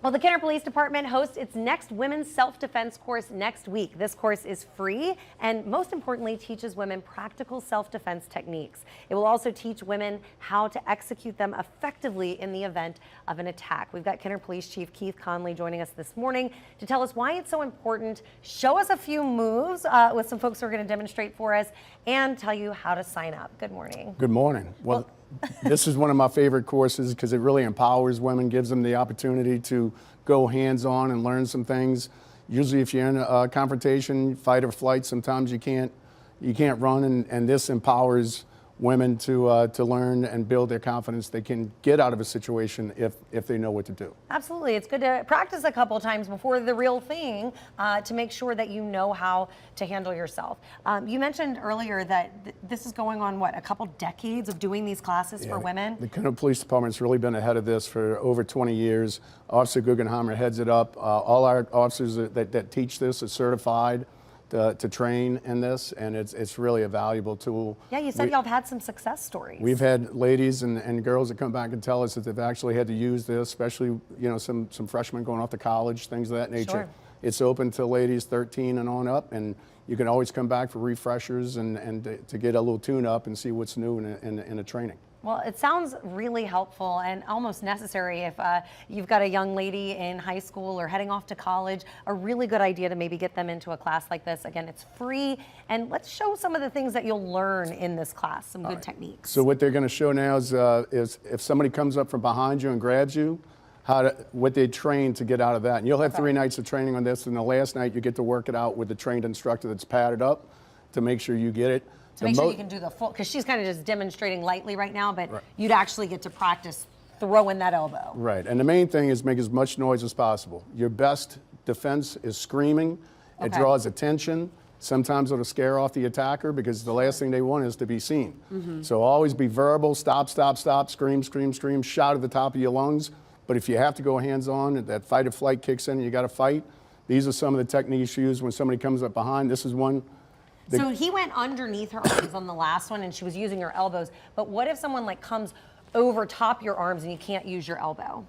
Well, the Kenner Police Department hosts its next Women's Self-Defense course next week. This course is free and, most importantly, teaches women practical self-defense techniques. It will also teach women how to execute them effectively in the event of an attack. We've got Kenner Police Chief Keith Conley joining us this morning to tell us why it's so important, show us a few moves with some folks who are going to demonstrate for us, and tell you how to sign up. Good morning. Good morning. Well, this is one of my favorite courses because it really empowers women, gives them the opportunity to go hands-on and learn some things. Usually if you're in a confrontation, fight or flight, sometimes you can't run, and this empowers women to learn and build their confidence. They can get out of a situation if they know what to do. Absolutely. It's good to practice a couple times before the real thing to make sure that you know how to handle yourself. You mentioned earlier that this is going on, what, a couple decades of doing these classes for women? The Kenner Police Department's really been ahead of this for over 20 years. Officer Guggenheimer heads it up. All our officers that teach this are certified to train in this, and it's really a valuable tool. Yeah, you said y'all have had some success stories. We've had ladies and girls that come back and tell us that they've actually had to use this, especially some freshmen going off to college, things of that nature. Sure. It's open to ladies 13 and on up, and you can always come back for refreshers and to get a little tune up and see what's new in a training. Well, it sounds really helpful and almost necessary if you've got a young lady in high school or heading off to college. A really good idea to maybe get them into a class like this. Again, it's free, and let's show some of the things that you'll learn in this class, some good techniques. So what they're going to show now is if somebody comes up from behind you and grabs you, what they train to get out of that. And you'll have 3 nights of training on this, and the last night you get to work it out with the trained instructor that's padded up to make sure you get it. To make sure you can do the full, because she's kind of just demonstrating lightly right now, but you'd actually get to practice throwing that elbow. Right, and the main thing is make as much noise as possible. Your best defense is screaming. It draws attention. Sometimes it'll scare off the attacker because the last thing they want is to be seen. So always be verbal, stop, stop, stop, scream, scream, scream, shout at the top of your lungs. But if you have to go hands-on, that fight or flight kicks in and you got to fight. These are some of the techniques used when somebody comes up behind. This is one. So he went underneath her arms on the last one, and she was using her elbows. But what if someone comes over top your arms and you can't use your elbow?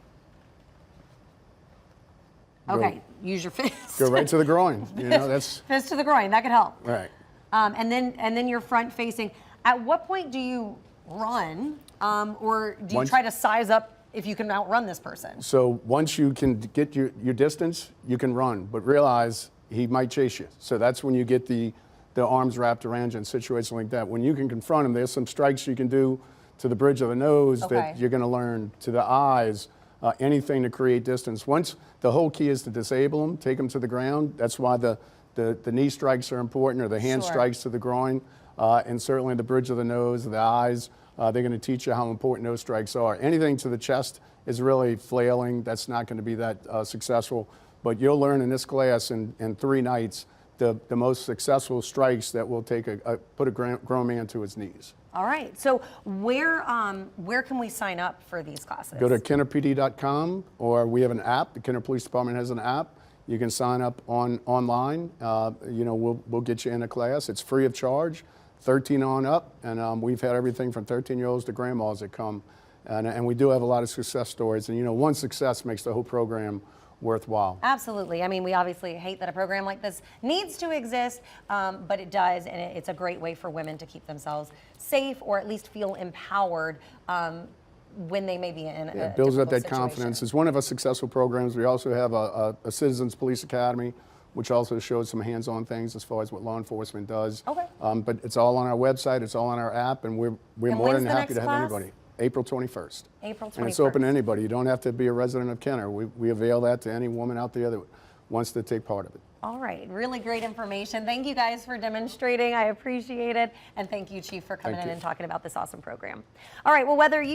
Okay, use your fist. Go right to the groin. That's fist to the groin. That could help. Right. And then you're front facing. At what point do you run, or do you try to size up if you can outrun this person? So once you can get your distance, you can run, but realize he might chase you. So that's when you get the arms wrapped around you in situations like that. When you can confront him, there's some strikes you can do to the bridge of the nose that you're going to learn, to the eyes, anything to create distance. Once the whole key is to disable them, take them to the ground. That's why the knee strikes are important, or the hand strikes to the groin, and certainly the bridge of the nose, the eyes. They're going to teach you how important those strikes are. Anything to the chest is really flailing. That's not going to be that successful. But you'll learn in this class in 3 nights the most successful strikes that will put a grown man to his knees. All right. So where can we sign up for these classes? Go to kennerpd.com, or we have an app. The Kenner Police Department has an app. You can sign up online. We'll get you in a class. It's free of charge, 13 on up, and we've had everything from 13-year-olds to grandmas that come, and we do have a lot of success stories. And one success makes the whole program worthwhile. Absolutely. I mean, we obviously hate that a program like this needs to exist, but it does, and it's a great way for women to keep themselves safe, or at least feel empowered when they may be in a builds up that situation. confidence. It's one of our successful programs. We also have a Citizens Police Academy, which also shows some hands-on things as far as what law enforcement does. Okay. But it's all on our website, it's all on our app, and we're more than happy to have anybody. April 21st. April 21st. And it's open to anybody. You don't have to be a resident of Kenner. We avail that to any woman out there that wants to take part of it. All right, really great information. Thank you guys for demonstrating. I appreciate it. And thank you, Chief, for coming in and talking about this awesome program. All right, well, whether you